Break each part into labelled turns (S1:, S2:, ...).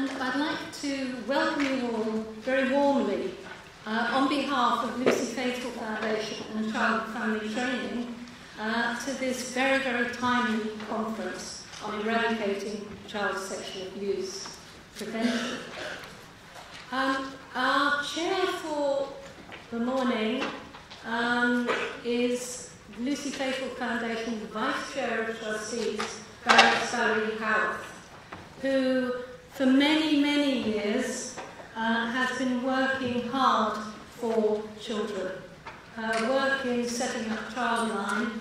S1: and I'd like to welcome you all very warmly on behalf of Lucy Faithful Foundation and Child and Family Training to this very, very timely conference on eradicating child sexual abuse prevention. Our chair for the morning is Lucy Faithful Foundation's Vice Chair of Trustees, Baroness Valerie Howarth, who for many, many years has been working hard for children. Her work in setting up Childline,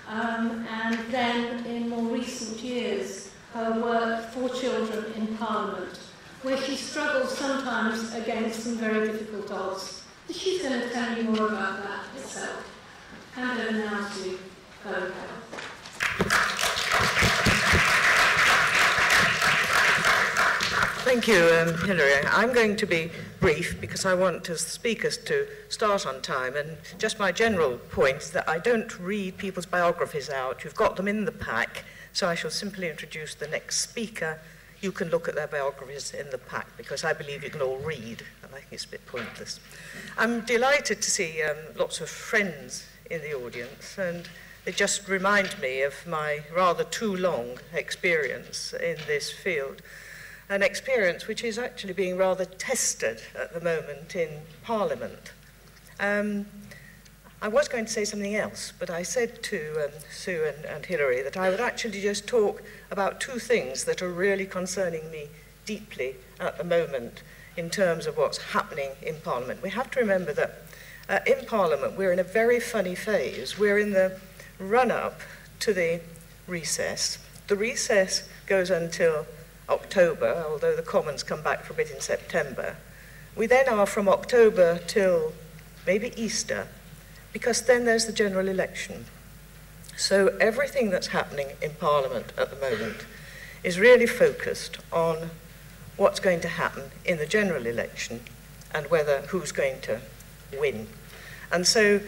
S1: and then in more recent years, her work for children in Parliament, where she struggles sometimes against some very difficult odds. She's going to tell you more about that herself. Hand over now to Valerie Howarth.
S2: Thank you, Hilary. I'm going to be brief because I want the speakers to start on time, and just my general point is that I don't read people's biographies out. You've got them in the pack, so I shall simply introduce the next speaker. You can look at their biographies in the pack because I believe you can all read, and I think it's a bit pointless. I'm delighted to see lots of friends in the audience, and it just reminds me of my rather too long experience in this field. An experience which is actually being rather tested at the moment in Parliament. I was going to say something else, but I said to Sue and Hilary that I would actually just talk about two things that are really concerning me deeply at the moment in terms of what's happening in Parliament. We have to remember that in Parliament we're in a very funny phase. We're in the run-up to the recess. The recess goes until October, although the Commons come back for a bit in September. We then are from October till maybe Easter, because then there's the general election. So everything that's happening in Parliament at the moment is really focused on what's going to happen in the general election and who's going to win. And so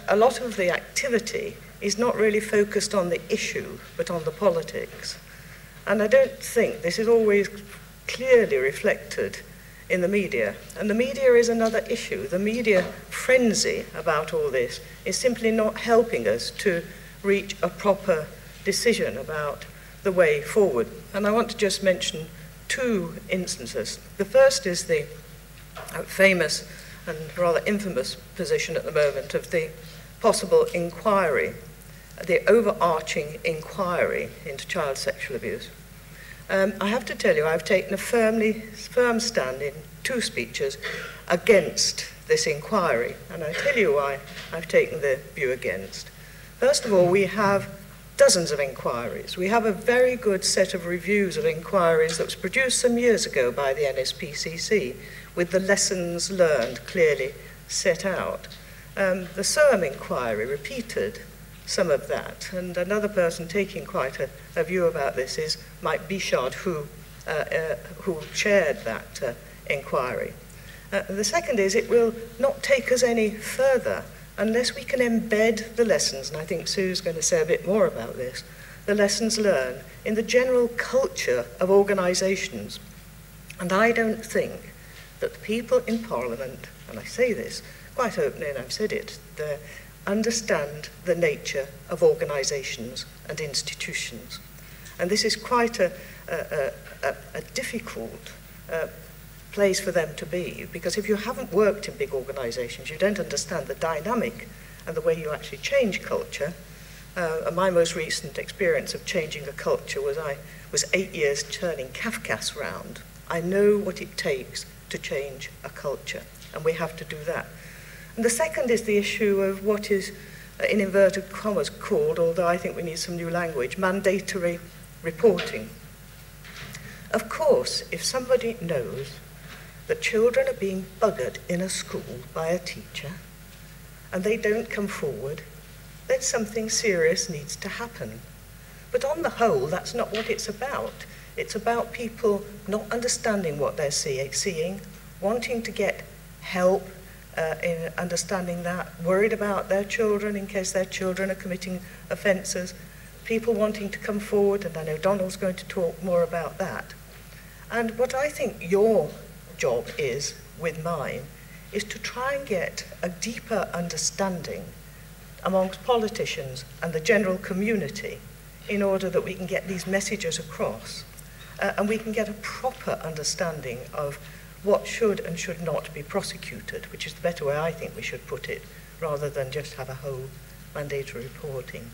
S2: a lot of the activity is not really focused on the issue, but on the politics. And I don't think this is always clearly reflected in the media. And the media is another issue. The media frenzy about all this is simply not helping us to reach a proper decision about the way forward. And I want to just mention two instances. The first is the famous and rather infamous position at the moment of the possible inquiry, the overarching inquiry into child sexual abuse. I have to tell you, I've taken a firm stand in two speeches against this inquiry, and I'll tell you why I've taken the view against. First of all, we have dozens of inquiries. We have a very good set of reviews of inquiries that was produced some years ago by the NSPCC, with the lessons learned clearly set out. The SOAM inquiry repeated some of that, and another person taking quite a view about this is Mike Bichard, who chaired that inquiry. The second is it will not take us any further unless we can embed the lessons, and I think Sue's going to say a bit more about this, the lessons learned in the general culture of organisations. And I don't think that the people in Parliament, and I say this quite openly, and I've said it, understand the nature of organisations and institutions. And this is quite a difficult place for them to be, because if you haven't worked in big organisations, you don't understand the dynamic and the way you actually change culture. And my most recent experience of changing a culture was I was 8 years turning Kafkas round. I know what it takes to change a culture, and we have to do that. And the second is the issue of what is, in inverted commas, called, although I think we need some new language, mandatory reporting. Of course, if somebody knows that children are being buggered in a school by a teacher and they don't come forward, then something serious needs to happen. But on the whole, that's not what it's about. It's about people not understanding what they're seeing, wanting to get help, in understanding that, worried about their children in case their children are committing offences, people wanting to come forward, and I know Donald's going to talk more about that. And what I think your job is, with mine, is to try and get a deeper understanding amongst politicians and the general community in order that we can get these messages across and we can get a proper understanding of what should and should not be prosecuted, which is the better way I think we should put it, rather than just have a whole mandatory reporting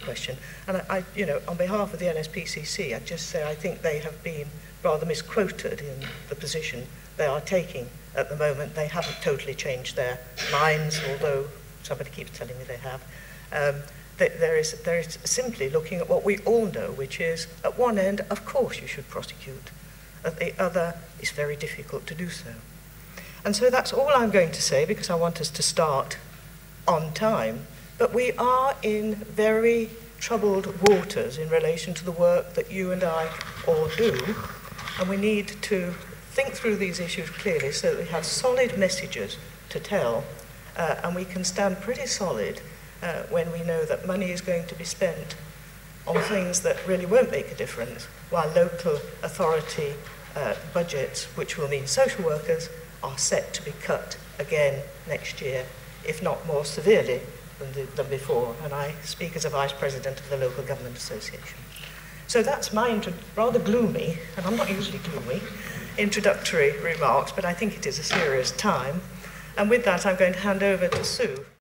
S2: question. And I, on behalf of the NSPCC, I'd just say I think they have been rather misquoted in the position they are taking at the moment. They haven't totally changed their minds, although somebody keeps telling me they have. There is simply looking at what we all know, which is, at one end, of course you should prosecute. At the other, it's very difficult to do so. And so that's all I'm going to say, because I want us to start on time. But we are in very troubled waters in relation to the work that you and I all do, and we need to think through these issues clearly so that we have solid messages to tell, and we can stand pretty solid when we know that money is going to be spent on things that really won't make a difference, while local authority budgets, which will mean social workers, are set to be cut again next year, if not more severely than before. And I speak as a Vice President of the Local Government Association. So that's my rather gloomy, and I'm not usually gloomy, introductory remarks, but I think it is a serious time. And with that, I'm going to hand over to Sue.